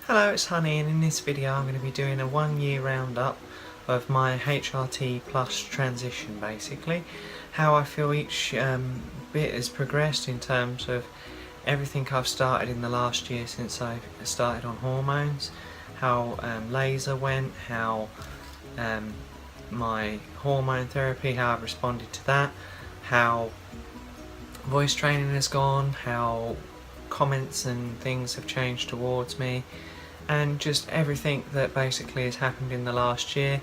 Hello, it's Honey, and in this video I'm going to be doing a 1 year roundup of my HRT plus transition, basically. How I feel each bit has progressed in terms of everything I've started in the last year since I started on hormones, how laser went, how my hormone therapy, how I've responded to that, how voice training has gone, how comments and things have changed towards me, and just everything that basically has happened in the last year.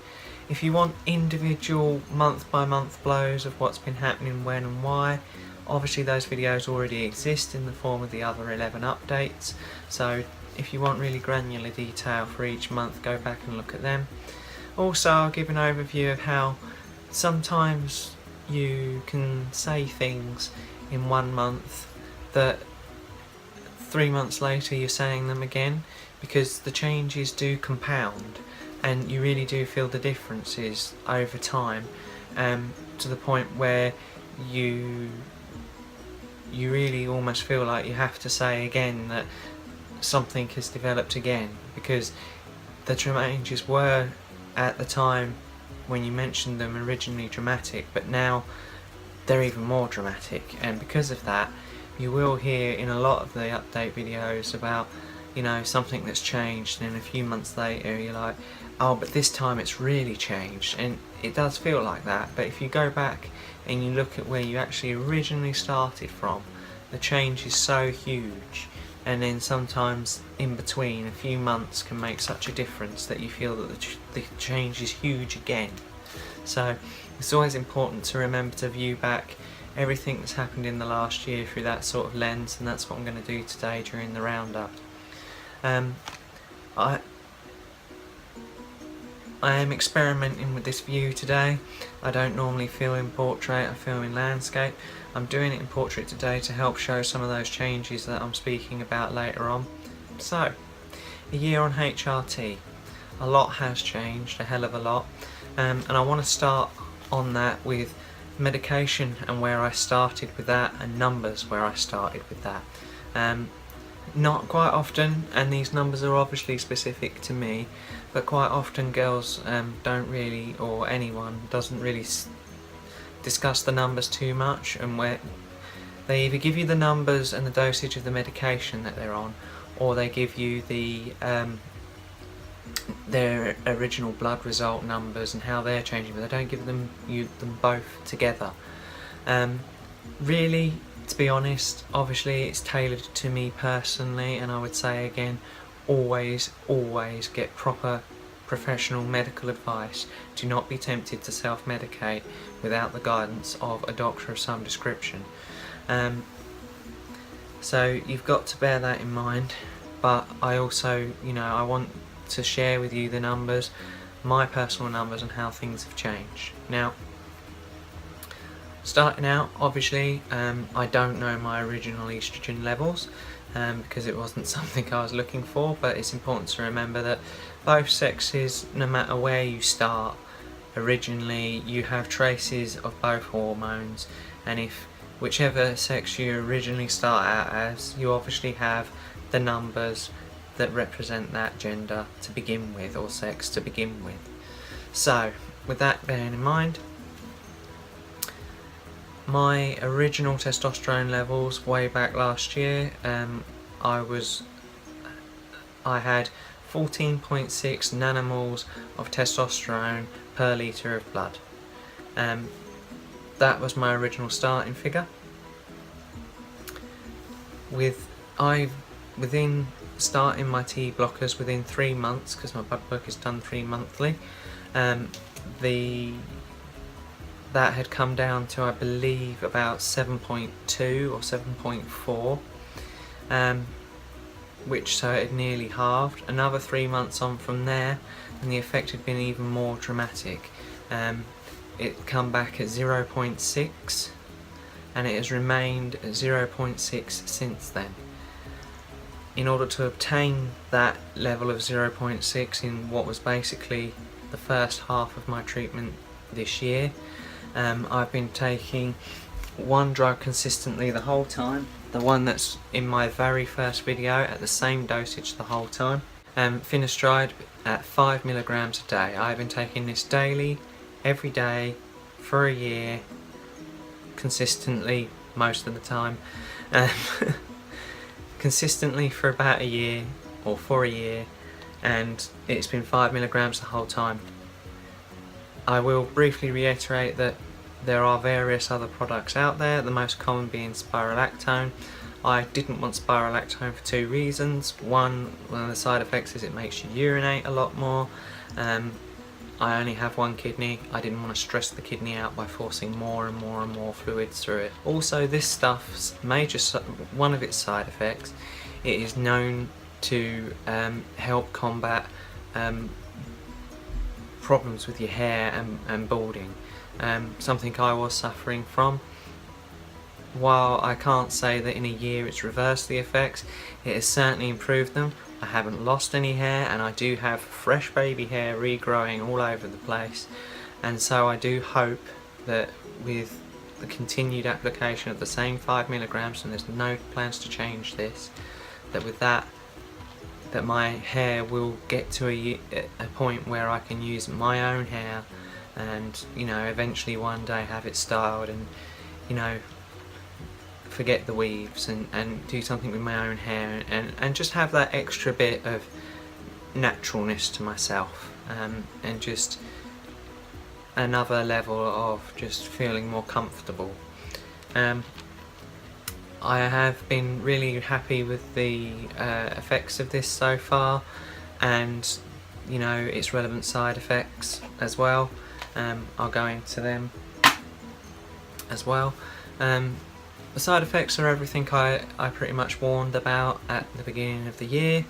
If you want individual month by month blows of what's been happening, when and why, obviously those videos already exist in the form of the other 11 updates, so if you want really granular detail for each month, go back and look at them. Also, I'll give an overview of how sometimes you can say things in 1 month that 3 months later you're saying them again, because the changes do compound and you really do feel the differences over time, to the point where you really almost feel like you have to say again that something has developed again, because the changes were at the time when you mentioned them originally dramatic, but now they're even more dramatic, and because of that you will hear in a lot of the update videos about, you know, something that's changed, and then a few months later you're like, oh, but this time it's really changed, and it does feel like that. But if you go back and you look at where you actually originally started from, the change is so huge, and then sometimes in between a few months can make such a difference that you feel that the change is huge again. So it's always important to remember to view back everything that's happened in the last year through that sort of lens, and that's what I'm going to do today during the roundup. I am experimenting with this view today. I don't normally film in portrait, I film in landscape. I'm doing it in portrait today to help show some of those changes that I'm speaking about later on. So, a year on HRT. A lot has changed, a hell of a lot. And I want to start on that with medication and where I started with that, and numbers where I started with that. Not quite often, and these numbers are obviously specific to me, but quite often girls don't really, or anyone doesn't really discuss the numbers too much, and where they either give you the numbers and the dosage of the medication that they're on, or they give you the their original blood result numbers and how they're changing, but they don't give them both together. Really, to be honest, obviously it's tailored to me personally, and I would say again, always get proper professional medical advice. Do not be tempted to self-medicate without the guidance of a doctor of some description. So you've got to bear that in mind, but I also, you know, I want to share with you the numbers, my personal numbers, and how things have changed. Now, starting out, obviously, I don't know my original estrogen levels, because it wasn't something I was looking for, but it's important to remember that both sexes, no matter where you start, originally you have traces of both hormones, and if whichever sex you originally start out as, you obviously have the numbers that represent that gender to begin with, or sex to begin with. So, with that bearing in mind, my original testosterone levels way back last year, I had 14.6 nanomoles of testosterone per litre of blood. That was my original starting figure. Within starting my T blockers within 3 months, because my blood work is done 3 monthly, that had come down to, I believe, about 7.2 or 7.4, which, so it had nearly halved. Another 3 months on from there, and the effect had been even more dramatic. It come back at 0.6, and it has remained at 0.6 since then. In order to obtain that level of 0.6 in what was basically the first half of my treatment this year, I've been taking one drug consistently the whole time, the one that's in my very first video, at the same dosage the whole time. Finasteride at 5 milligrams a day. I've been taking this daily, every day, for a year, consistently most of the time. Consistently for about a year, or for a year, and it's been 5 milligrams the whole time. I will briefly reiterate that there are various other products out there, the most common being spirolactone. I didn't want spirolactone for two reasons. One of the side effects is it makes you urinate a lot more. I only have one kidney. I didn't want to stress the kidney out by forcing more and more and more fluids through it. Also, this stuff's one of its side effects, it is known to help combat problems with your hair and balding, something I was suffering from. While I can't say that in a year it's reversed the effects, it has certainly improved them. I haven't lost any hair, and I do have fresh baby hair regrowing all over the place, and so I do hope that with the continued application of the same 5 milligrams, and there's no plans to change this, that with that my hair will get to a point where I can use my own hair and, you know, eventually one day have it styled and, you know, forget the weaves and do something with my own hair and just have that extra bit of naturalness to myself, and just another level of just feeling more comfortable. I have been really happy with the effects of this so far, and you know, its relevant side effects as well. I'll go into them as well. The side effects are everything I pretty much warned about at the beginning of the year,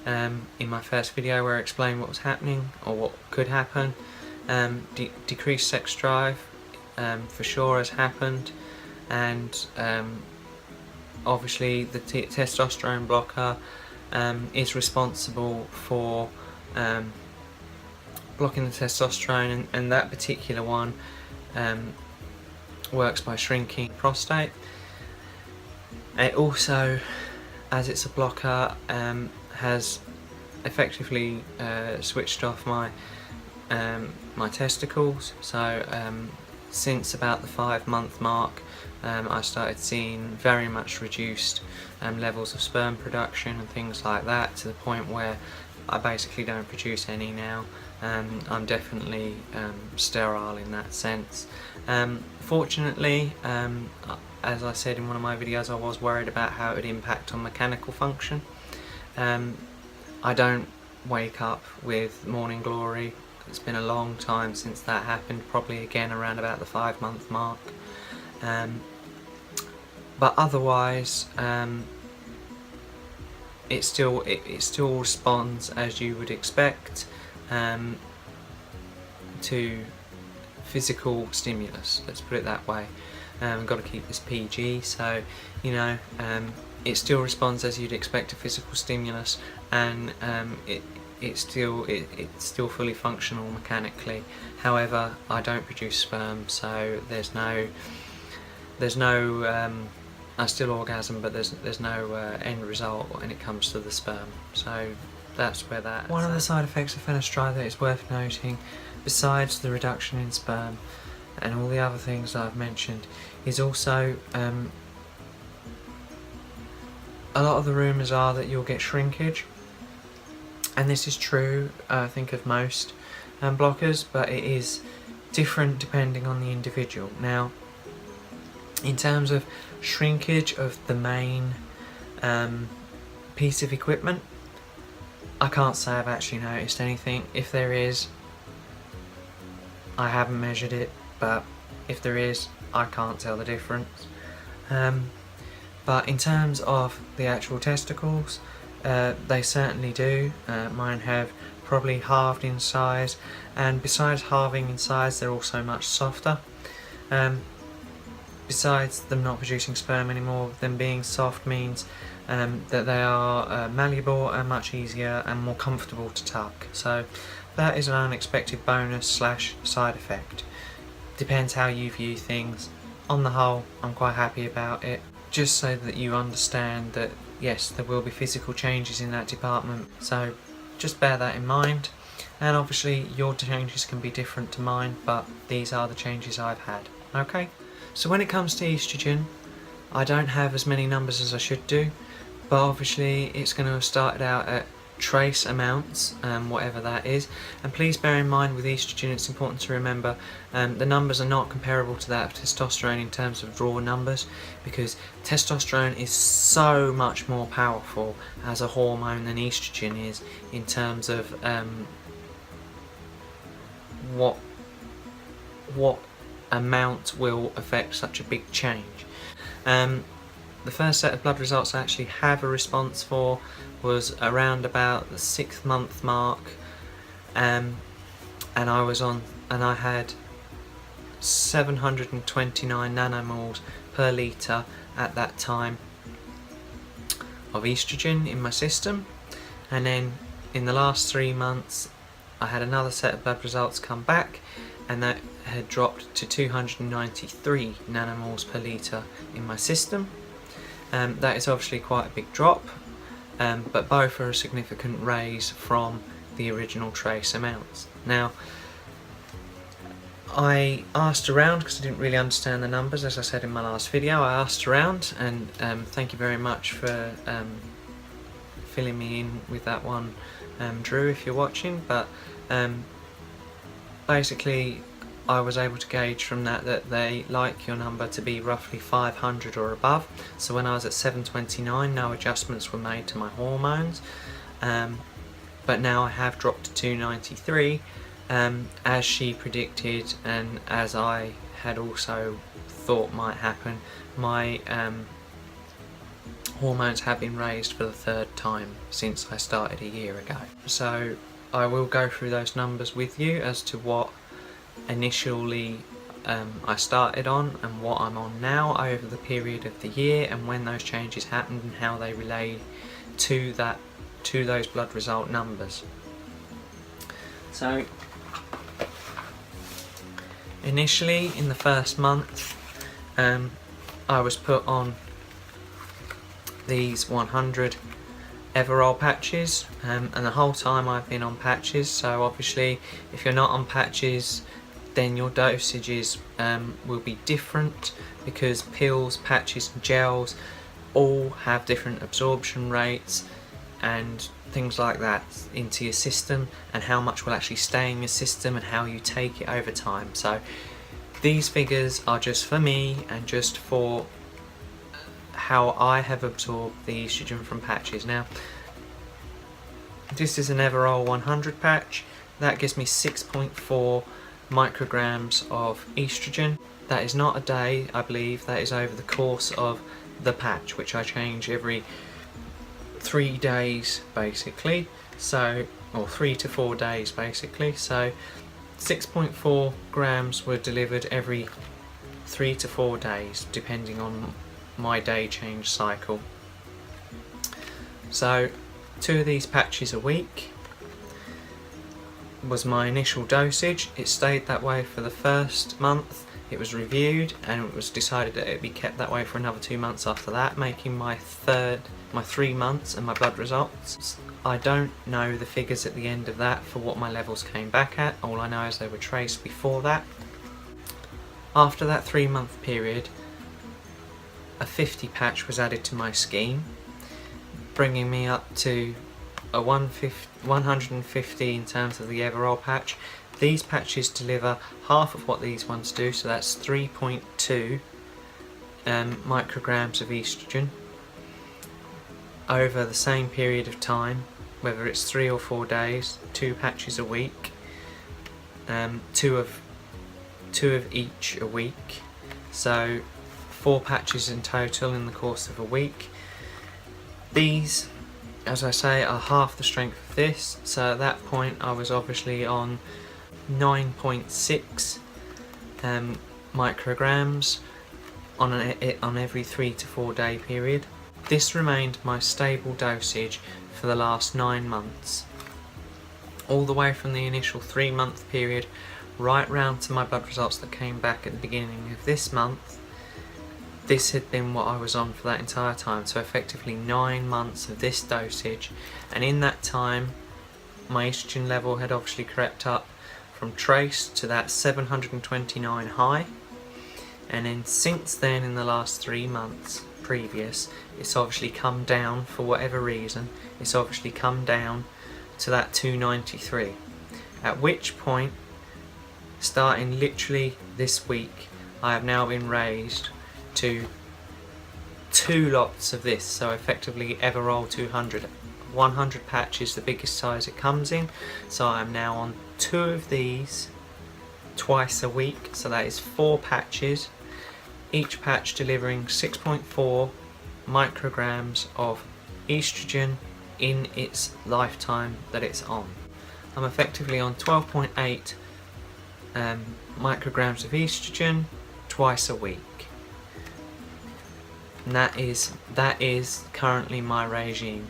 in my first video where I explained what was happening or what could happen. Decreased sex drive for sure has happened, and obviously the testosterone blocker is responsible for blocking the testosterone, and that particular one works by shrinking the prostate. It also, as it's a blocker, has effectively switched off my my testicles. So since about the 5-month mark, I started seeing very much reduced levels of sperm production and things like that, to the point where I basically don't produce any now. I'm definitely sterile in that sense. Fortunately, as I said in one of my videos, I was worried about how it would impact on mechanical function. I don't wake up with morning glory. It's been a long time since that happened, probably again around about the 5-month mark. But otherwise, it still responds as you would expect to physical stimulus, let's put it that way. I've got to keep this PG, so you know, it still responds as you'd expect to physical stimulus, and it's still fully functional mechanically. However, I don't produce sperm, so there's no I still orgasm, but there's no end result when it comes to the sperm. So that's where that. One of the side effects of finasteride that is worth noting, besides the reduction in sperm and all the other things I've mentioned, is also a lot of the rumours are that you'll get shrinkage, and this is true, I think, of most blockers, but it is different depending on the individual. Now, in terms of shrinkage of the main piece of equipment, I can't say I've actually noticed anything. If there is, I haven't measured it, but if there is, I can't tell the difference. But in terms of the actual testicles, they certainly do. Mine have probably halved in size, and besides halving in size, they're also much softer. Besides them not producing sperm anymore, them being soft means that they are malleable and much easier and more comfortable to tuck. So that is an unexpected bonus slash side effect. Depends how you view things. On the whole, I'm quite happy about it. Just so that you understand that yes, there will be physical changes in that department. So just bear that in mind. And obviously your changes can be different to mine, but these are the changes I've had. Okay? So when it comes to estrogen, I don't have as many numbers as I should do, but obviously it's going to have started out at trace amounts, whatever that is. And please bear in mind with estrogen, it's important to remember the numbers are not comparable to that of testosterone in terms of raw numbers, because testosterone is so much more powerful as a hormone than estrogen is in terms of what amount will affect such a big change. The first set of blood results I actually have a response for was around about the 6th month mark, and I had 729 nanomoles per litre at that time of estrogen in my system. And then in the last 3 months I had another set of blood results come back, and that had dropped to 293 nanomoles per litre in my system. That is obviously quite a big drop, but both are a significant raise from the original trace amounts. Now, I asked around because I didn't really understand the numbers, as I said in my last video. I asked around, and thank you very much for filling me in with that one, Drew, if you're watching. But basically I was able to gauge from that they like your number to be roughly 500 or above. So when I was at 729, no adjustments were made to my hormones, but now I have dropped to 293, as she predicted and as I had also thought might happen. My hormones have been raised for the 3rd time since I started a year ago. So I will go through those numbers with you as to what initially I started on and what I'm on now over the period of the year, and when those changes happened and how they relate to those blood result numbers. So initially in the first month I was put on these 100 Everol patches, and the whole time I've been on patches. So obviously if you're not on patches, then your dosages will be different, because pills, patches and gels all have different absorption rates and things like that into your system, and how much will actually stay in your system and how you take it over time. So these figures are just for me and just for how I have absorbed the estrogen from patches. Now, this is an Everol 100 patch. That gives me 6.4 micrograms of estrogen. That is not a day, I believe. That is over the course of the patch, which I change every 3 days basically. So, or 3 to 4 days basically. So 6.4 grams were delivered every 3 to 4 days depending on my day change cycle. So 2 of these patches a week was my initial dosage. It stayed that way for the first month. It was reviewed and it was decided that it would be kept that way for another 2 months after that, making my 3 months and my blood results. I don't know the figures at the end of that for what my levels came back at. All I know is they were traced before that. After that 3-month period, a 50 patch was added to my scheme, bringing me up to a 150 in terms of the Everol patch. These patches deliver half of what these ones do, so that's 3.2 micrograms of estrogen over the same period of time, whether it's 3 or 4 days, 2 patches a week, 2 of each a week, so 4 patches in total in the course of a week. These, as I say, are half the strength of this, so at that point I was obviously on 9.6 micrograms on every 3 to 4 day period. This remained my stable dosage for the last 9 months, all the way from the initial 3-month period right round to my blood results that came back at the beginning of this month. This had been what I was on for that entire time, so effectively 9 months of this dosage, and in that time my estrogen level had obviously crept up from trace to that 729 high, and then since then, in the last 3 months previous, it's obviously come down for whatever reason. It's obviously come down to that 293, at which point, starting literally this week, I have now been raised to 2 lots of this, so effectively Everroll 200. 100 patches, the biggest size it comes in, so I'm now on 2 of these twice a week, so that is 4 patches, each patch delivering 6.4 micrograms of estrogen in its lifetime that it's on. I'm effectively on 12.8 micrograms of estrogen twice a week, and that is currently my regime.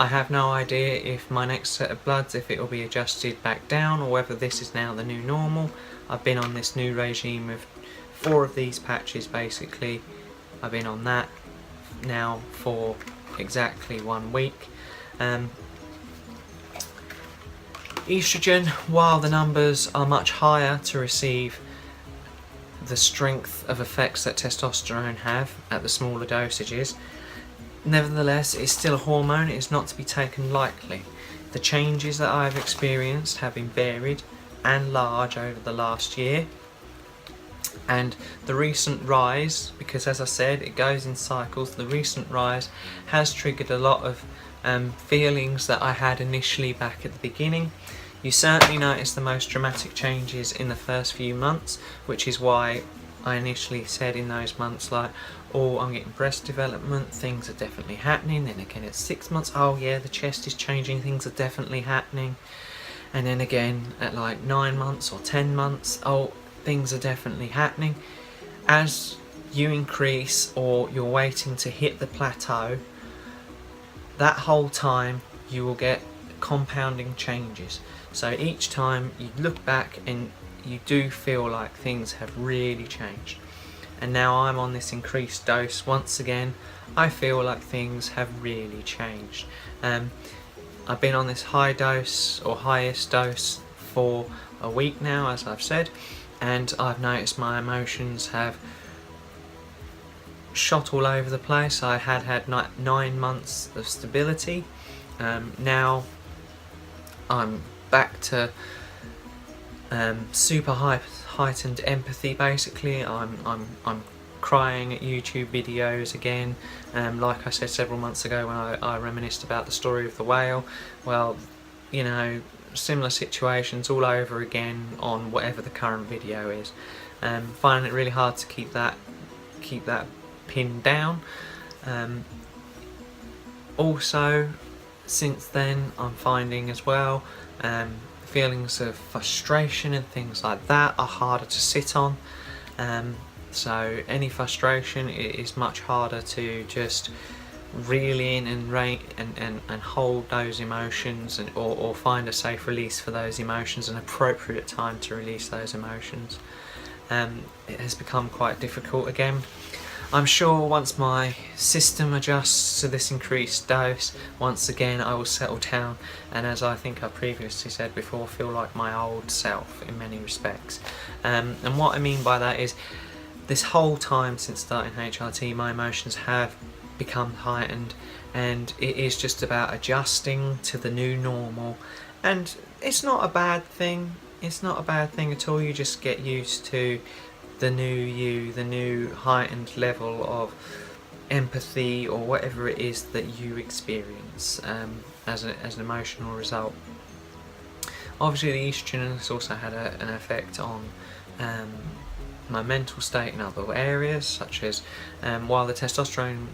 I have no idea if my next set of bloods, if it will be adjusted back down, or whether this is now the new normal. I've been on this new regime of 4 of these patches basically. I've been on that now for exactly 1 week. Estrogen, while the numbers are much higher to receive the strength of effects that testosterone have at the smaller dosages, nevertheless it's still a hormone. It is not to be taken lightly. The changes that I've experienced have been varied and large over the last year, and the recent rise, because as I said it goes in cycles, the recent rise has triggered a lot of feelings that I had initially back at the beginning. You certainly notice the most dramatic changes in the first few months, which is why I initially said in those months, like, oh, I'm getting breast development, things are definitely happening. Then again at 6 months, oh yeah, the chest is changing, things are definitely happening. And then again at like 9 months or 10 months, oh, things are definitely happening. As you increase, or you're waiting to hit the plateau, that whole time you will get compounding changes. So each time you look back and you do feel like things have really changed. And now I'm on this increased dose once again, I feel like things have really changed. I've been on this high dose, or highest dose, for a week now, as I've said, and I've noticed my emotions have shot all over the place. I had 9 months of stability. Now I'm back to super heightened empathy. Basically, I'm crying at YouTube videos again. Like I said several months ago when I reminisced about the story of the whale. Well, you know, similar situations all over again on whatever the current video is. Finding it really hard to keep that pinned down. Also, since then, I'm finding as well feelings of frustration and things like that are harder to sit on. So any frustration is much harder to just reel in and hold those emotions, or find a safe release for those emotions, an appropriate time to release those emotions. It has become quite difficult again. I'm sure once my system adjusts to this increased dose, once again I will settle down, and as I think I previously said before, feel like my old self in many respects. And what I mean by that is, this whole time since starting HRT, my emotions have become heightened, and it is just about adjusting to the new normal. And it's not a bad thing. It's not a bad thing at all. You just get used to the new you, the new heightened level of empathy, or whatever it is that you experience as an emotional result. Obviously the estrogen has also had an effect on my mental state in other areas, such as while the testosterone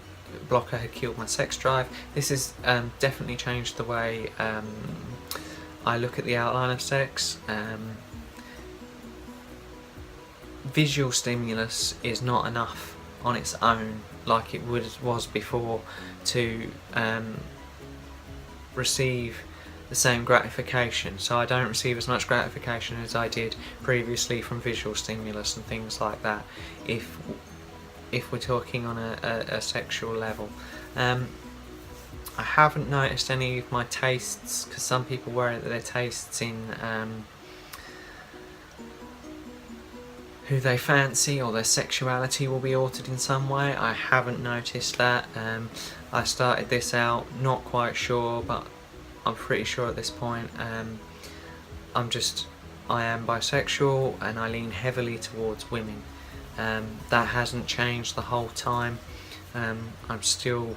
blocker had killed my sex drive, this has definitely changed the way I look at the outline of sex. Visual stimulus is not enough on its own like it was before to receive the same gratification. So I don't receive as much gratification as I did previously from visual stimulus and things like that, if we're talking on a sexual level. I haven't noticed any of my tastes, because some people worry that their tastes in who they fancy or their sexuality will be altered in some way. I haven't noticed that. I started this out not quite sure, but I'm pretty sure at this point. I am bisexual and I lean heavily towards women. That hasn't changed the whole time. I'm still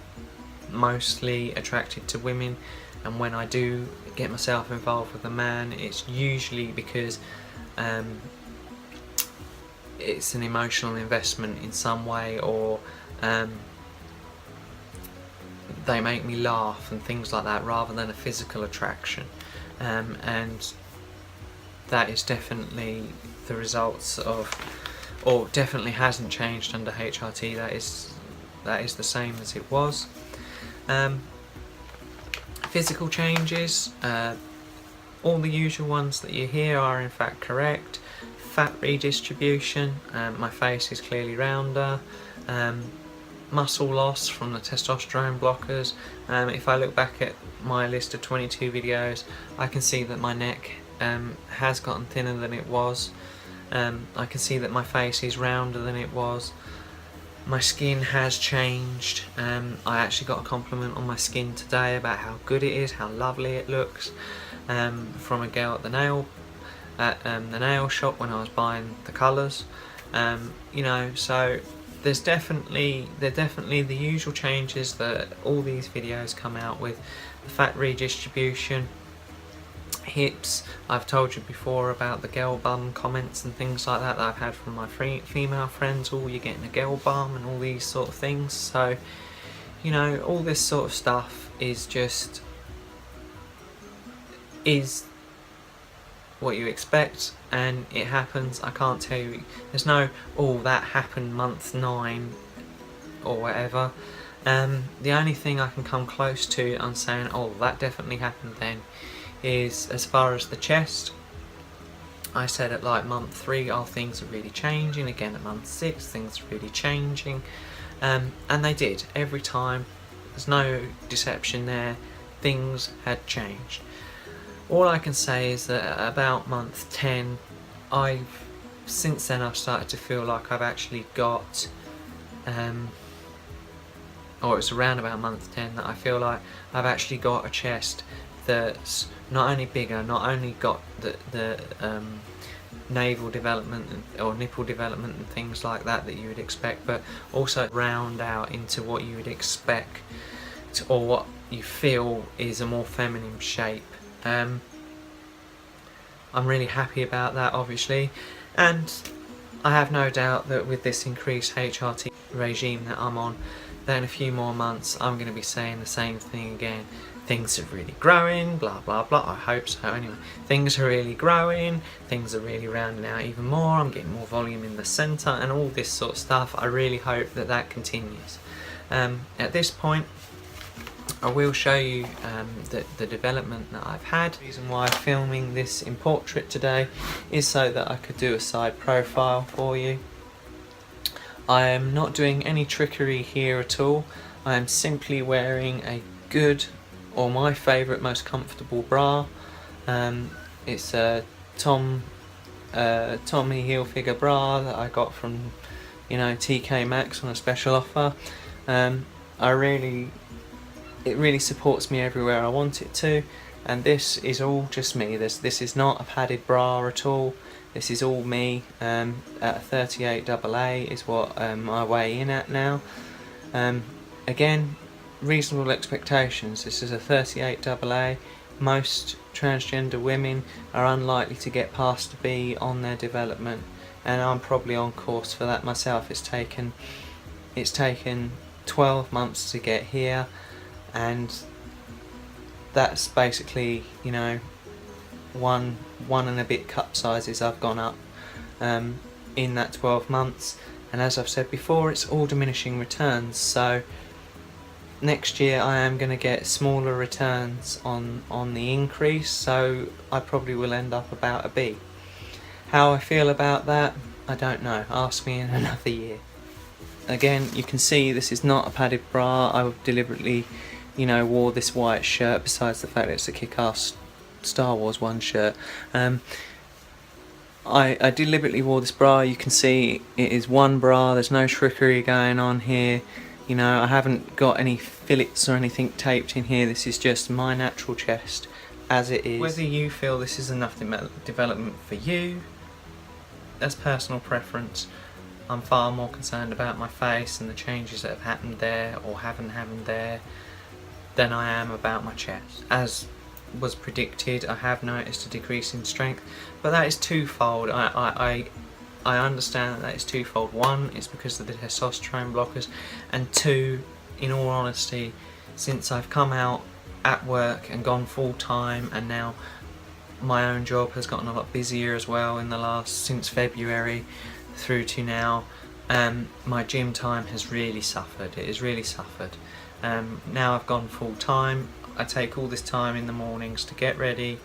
mostly attracted to women, and when I do get myself involved with a man, it's usually because it's an emotional investment in some way, or they make me laugh and things like that, rather than a physical attraction. And that is definitely the results of, or definitely hasn't changed under HRT. That is the same as it was. Physical changes, all the usual ones that you hear are in fact correct. Fat redistribution, my face is clearly rounder. Muscle loss from the testosterone blockers. If I look back at my list of 22 videos, I can see that my neck has gotten thinner than it was. I can see that my face is rounder than it was. My skin has changed. I actually got a compliment on my skin today about how good it is, how lovely it looks, from a girl at the nail shop when I was buying the colours. You know, so they're definitely the usual changes that all these videos come out with. The fat redistribution, hips. I've told you before about the girl bum comments and things like that I've had from my female friends. Oh, you're getting a girl bum and all these sort of things. So, you know, all this sort of stuff is just what you expect, and it happens. I can't tell you, there's no, oh, that happened month 9 or whatever. The only thing I can come close to on saying, oh, that definitely happened then, is as far as the chest. I said at like month 3, oh, things are really changing. Again at month 6, things are really changing, and they did every time. There's no deception there. Things had changed. All I can say is that at about month 10, since then I've started to feel like I've actually got, or it's around about month 10 that I feel like I've actually got a chest that's not only bigger, not only got the navel development or nipple development and things like that you would expect, but also round out into what you would expect or what you feel is a more feminine shape. I'm really happy about that, obviously, and I have no doubt that with this increased HRT regime that I'm on, that in a few more months I'm going to be saying the same thing again. Things are really growing, blah blah blah. I hope so anyway. Things are really growing, things are really rounding out even more, I'm getting more volume in the centre and all this sort of stuff. I really hope that that continues. At this point I will show you the development that I've had. The reason why I'm filming this in portrait today is so that I could do a side profile for you. I am not doing any trickery here at all. I am simply wearing a good, or my favourite, most comfortable bra. It's a Tommy Hilfiger bra that I got from, TK Maxx on a special offer. It really supports me everywhere I want it to, and this is all just me. This is not a padded bra at all. This is all me. At a 38 AA is what I weigh in at now. Again, reasonable expectations. This is a 38 AA. Most transgender women are unlikely to get past a B on their development, and I'm probably on course for that myself. It's taken 12 months to get here, and that's basically, one and a bit cup sizes I've gone up in that 12 months. And as I've said before, it's all diminishing returns, so next year I am going to get smaller returns on the increase, so I probably will end up about a B. How I feel about that, I don't know. Ask me in another year. Again, you can see this is not a padded bra. I deliberately you know, wore this white shirt, besides the fact that it's a kick-ass Star Wars 1 shirt. I deliberately wore this bra. You can see it is one bra, there's no trickery going on here. You know, I haven't got any fillets or anything taped in here. This is just my natural chest as it is. Whether you feel this is enough development for you, that's personal preference. I'm far more concerned about my face and the changes that have happened there or haven't happened there than I am about my chest. As was predicted, I have noticed a decrease in strength, but that is twofold. I understand that is twofold. One, it's because of the testosterone blockers, and two, in all honesty, since I've come out at work and gone full time, and now my own job has gotten a lot busier as well in the since February through to now, my gym time has really suffered. It has really suffered. Now I've gone full time. I take all this time in the mornings to get ready,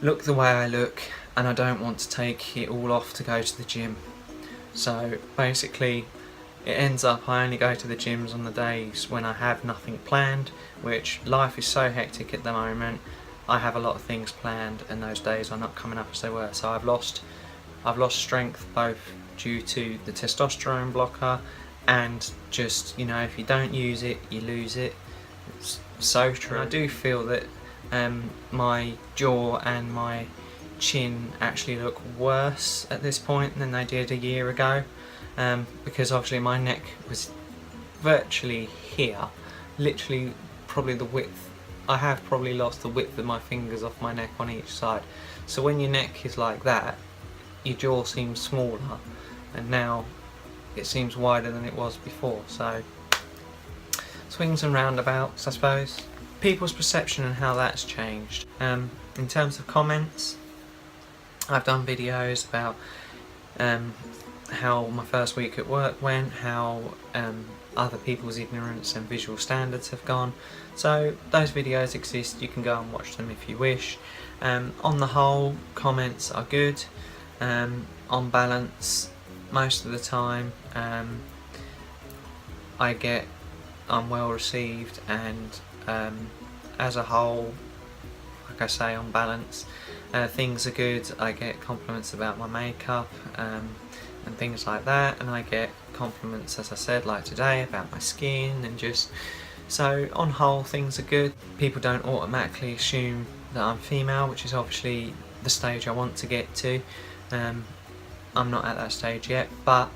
look the way I look, and I don't want to take it all off to go to the gym. So basically it ends up I only go to the gyms on the days when I have nothing planned, which life is so hectic at the moment. I have a lot of things planned and those days are not coming up as they were. So I've lost strength, both due to the testosterone blocker and just, you know, if you don't use it, you lose it. It's so true. And I do feel that my jaw and my chin actually look worse at this point than they did a year ago, because obviously my neck was virtually here, literally probably the width. I have probably lost the width of my fingers off my neck on each side. So when your neck is like that, your jaw seems smaller, and now it seems wider than it was before. So swings and roundabouts, I suppose. People's perception and how that's changed. In terms of comments, I've done videos about how my first week at work went, how other people's ignorance and visual standards have gone. So those videos exist, you can go and watch them if you wish. On the whole, comments are good. On balance, most of the time I'm well received, and as a whole, like I say, on balance, things are good. I get compliments about my makeup and things like that, and I get compliments, as I said, like today, about my skin, and just so on whole things are good. People don't automatically assume that I'm female, which is obviously the stage I want to get to. I'm not at that stage yet, but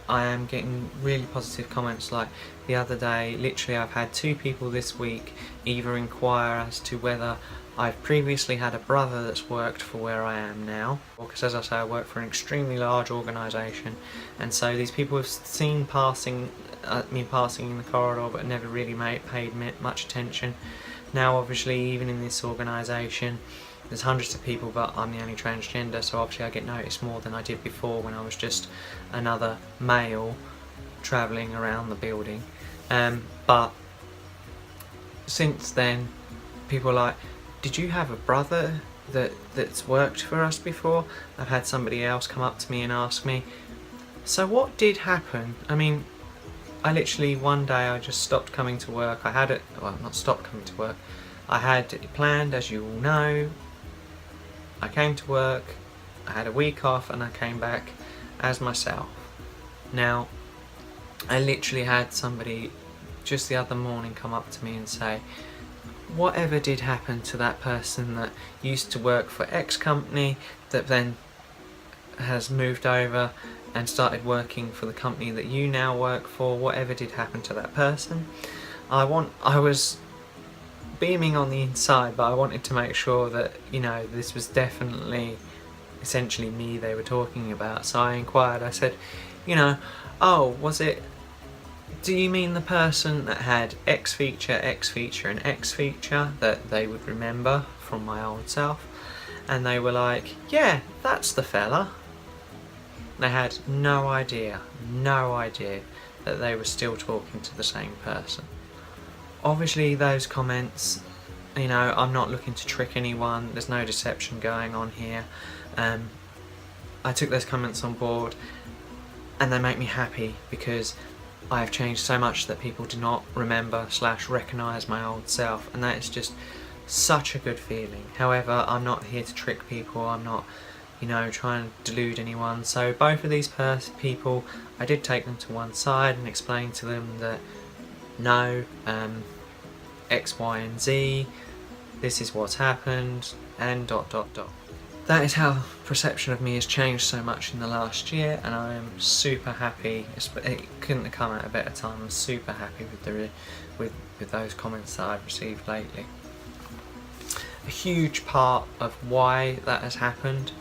I am getting really positive comments. Like the other day, literally I've had 2 people this week either inquire as to whether I've previously had a brother that's worked for where I am now, because as I say, I work for an extremely large organisation, and so these people have seen me passing in the corridor but never really paid much attention. Now obviously, even in this organisation, there's hundreds of people, but I'm the only transgender, so obviously I get noticed more than I did before when I was just another male travelling around the building. But since then, people are like, did you have a brother that's worked for us before? I've had somebody else come up to me and ask me, so what did happen? I mean, I literally one day I just stopped coming to work. I had it, well, not stopped coming to work. I had it planned, as you all know. I came to work, I had a week off, and I came back as myself. Now, I literally had somebody just the other morning come up to me and say, whatever did happen to that person that used to work for X company that then has moved over and started working for the company that you now work for? Whatever did happen to that person? I was beaming on the inside, but I wanted to make sure that, you know, this was definitely essentially me they were talking about. So I inquired, I said, you know, oh, do you mean the person that had X feature, and X feature that they would remember from my old self? And they were like, yeah, that's the fella. They had no idea that they were still talking to the same person. Obviously those comments, you know, I'm not looking to trick anyone, there's no deception going on here. I took those comments on board, and they make me happy, because I have changed so much that people do not remember / recognise my old self, and that is just such a good feeling. However, I'm not here to trick people, I'm not, you know, trying to delude anyone. So both of these people, I did take them to one side and explain to them that no, X, Y and Z, this is what's happened, and ... That is how perception of me has changed so much in the last year, and I am super happy. It couldn't have come at a better time. I'm super happy with those comments that I've received lately. A huge part of why that has happened,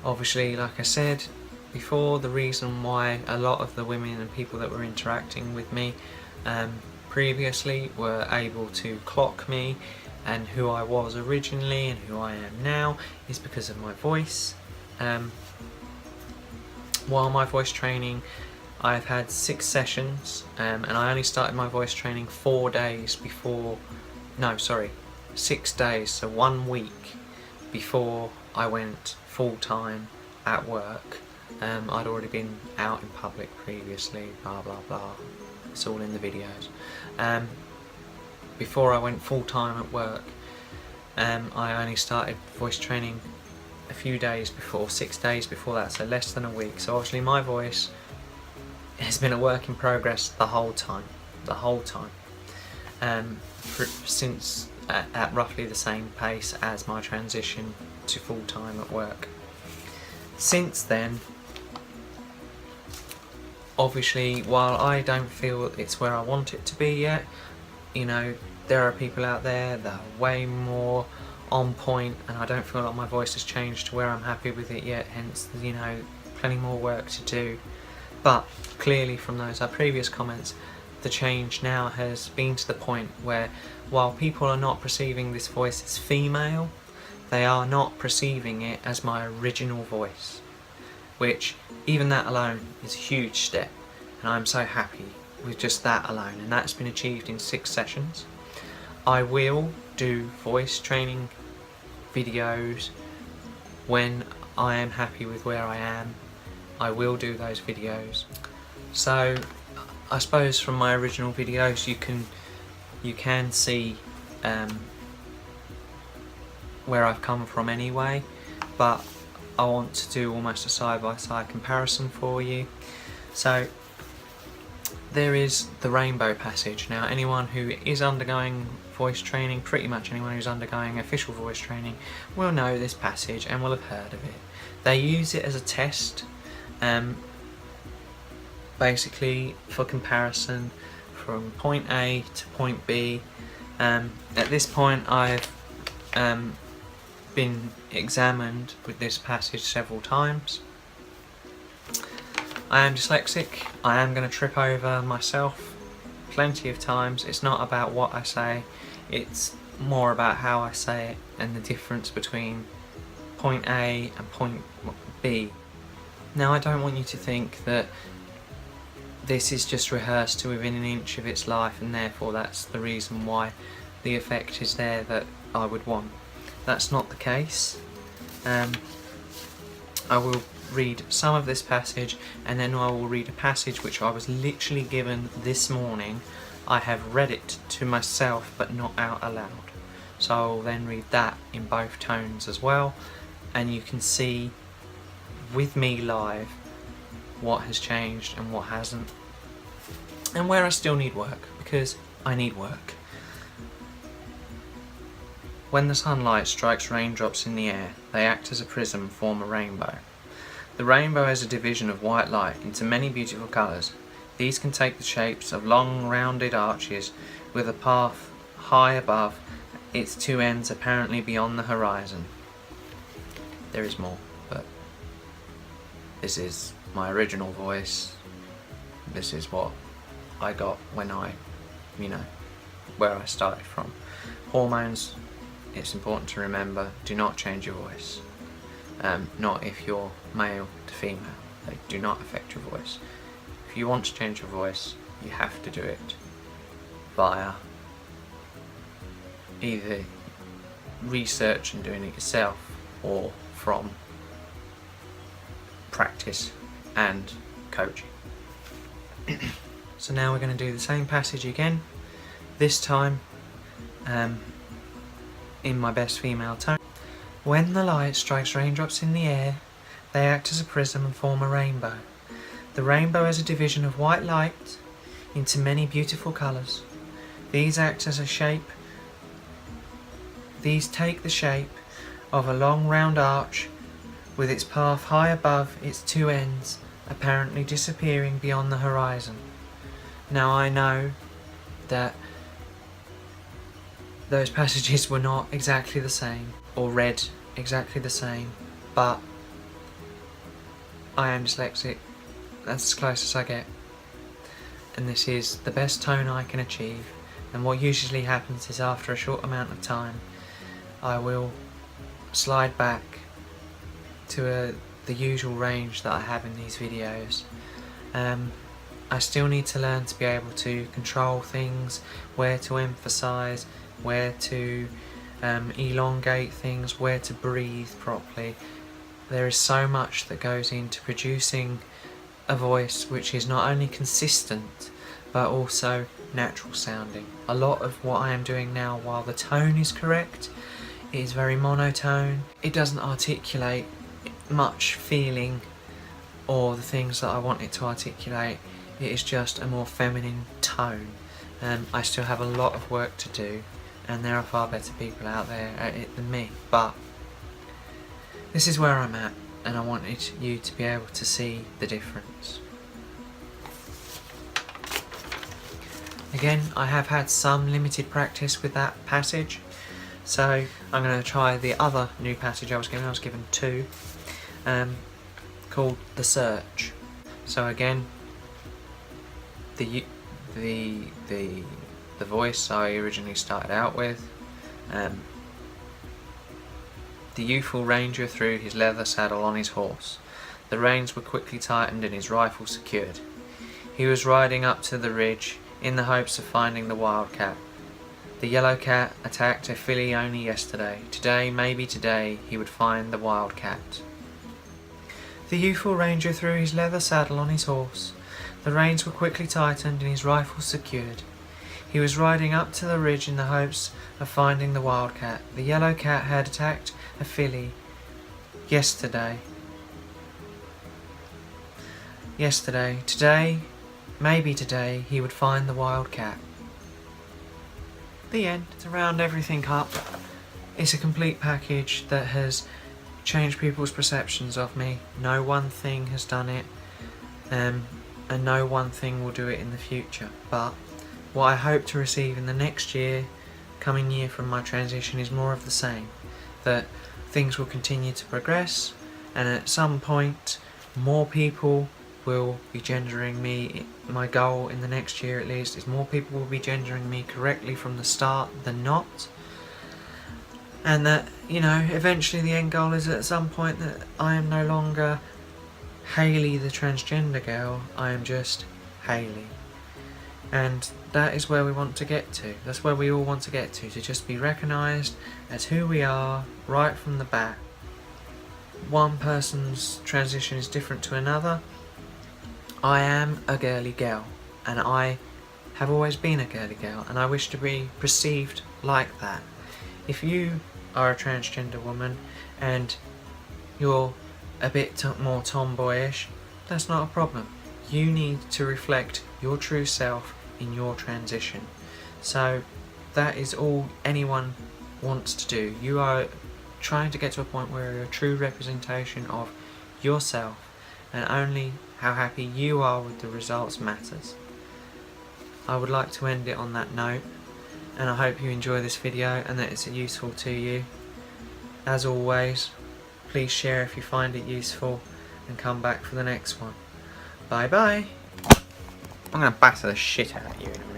obviously, like I said before, the reason why a lot of the women and people that were interacting with me previously were able to clock me and who I was originally and who I am now is because of my voice. While my voice training, I've had 6 sessions, and I only started my voice training 4 days before, no sorry, 6 days, so 1 week before I went full time at work. I'd already been out in public previously, blah blah blah, it's all in the videos. Before I went full time at work, I only started voice training a few days before, 6 days before that, so less than a week. So obviously my voice has been a work in progress the whole time, since at roughly the same pace as my transition to full time at work. Since then, obviously, while I don't feel it's where I want it to be yet, you know, there are people out there that are way more on point, and I don't feel like my voice has changed to where I'm happy with it yet, hence, you know, plenty more work to do. But clearly from those previous comments, the change now has been to the point where while people are not perceiving this voice as female, they are not perceiving it as my original voice, which even that alone is a huge step, and I'm so happy with just that alone, and that's been achieved in 6 sessions. I will do voice training videos when I am happy with where I am. I will do those videos. So I suppose from my original videos you can see where I've come from anyway, but I want to do almost a side-by-side comparison for you. So there is the rainbow passage. Now anyone who is undergoing voice training, pretty much anyone who's undergoing official voice training, will know this passage and will have heard of it. They use it as a test, basically for comparison from point A to point B. At this point I've been examined with this passage several times. I am dyslexic, I am going to trip over myself plenty of times. It's not about what I say, it's more about how I say it and the difference between point A and point B. Now I don't want you to think that this is just rehearsed to within an inch of its life and therefore that's the reason why the effect is there that I would want. That's not the case. I will read some of this passage and then I will read a passage which I was literally given this morning. I have read it to myself but not out aloud. So I will then read that in both tones as well, and you can see with me live what has changed and what hasn't, and where I still need work, because I need work. When the sunlight strikes raindrops in the air, they act as a prism and form a rainbow. The rainbow is a division of white light into many beautiful colours. These can take the shapes of long rounded arches with a path high above, its 2 ends apparently beyond the horizon. There is more, but this is my original voice. This is what I got when I, where I started from. Hormones, it's important to remember, do not change your voice. Not if you're male to female. They do not affect your voice. If you want to change your voice, you have to do it via either research and doing it yourself or from practice and coaching. So now we're going to do the same passage again, this time in my best female tone. When the light strikes raindrops in the air, they act as a prism and form a rainbow. The rainbow is a division of white light into many beautiful colours. These act as a shape. These take the shape of a long round arch with its path high above its two ends, apparently disappearing beyond the horizon. Now I know that those passages were not exactly the same, or read exactly the same, but I am dyslexic, that's as close as I get. And this is the best tone I can achieve, and what usually happens is after a short amount of time I will slide back to the usual range that I have in these videos. I still need to learn to be able to control things, where to emphasise, where to elongate things, where to breathe properly. There is so much that goes into producing a voice which is not only consistent but also natural sounding. A lot of what I am doing now, while the tone is correct, it is very monotone. It doesn't articulate much feeling or the things that I want it to articulate. It is just a more feminine tone. I still have a lot of work to do, and there are far better people out there at it than me, but this is where I'm at, and I wanted you to be able to see the difference. Again, I have had some limited practice with that passage, so I'm going to try the other new passage I was given. I was given two, called The Search. So again, the voice I originally started out with. The youthful ranger threw his leather saddle on his horse. The reins were quickly tightened and his rifle secured. He was riding up to the ridge in the hopes of finding the wildcat. The yellow cat attacked a filly only yesterday. Today, maybe today, he would find the wildcat. The youthful ranger threw his leather saddle on his horse. The reins were quickly tightened and his rifle secured. He was riding up to the ridge in the hopes of finding the wildcat. The yellow cat had attacked a filly yesterday. Today, maybe today, he would find the wildcat. The end. To round everything up, it's a complete package that has changed people's perceptions of me. No one thing has done it, and no one thing will do it in the future. But what I hope to receive in the next coming year from my transition is more of the same. That things will continue to progress, and at some point more people will be gendering me. My goal in the next year at least is more people will be gendering me correctly from the start than not. And that, you know, eventually the end goal is at some point that I am no longer Hayley the transgender girl, I am just Hayley. And that is where we want to get to. That's where we all want to get to just be recognised as who we are right from the bat. One person's transition is different to another. I am a girly girl, and I have always been a girly girl, and I wish to be perceived like that. If you are a transgender woman and you're a bit more tomboyish, that's not a problem. You need to reflect your true self in your transition. So that is all anyone wants to do. You are trying to get to a point where you're a true representation of yourself, and only how happy you are with the results matters. I would like to end it on that note, and I hope you enjoy this video and that it's useful to you. As always, please share if you find it useful, and come back for the next one. Bye bye! I'm gonna batter the shit out of you in a minute.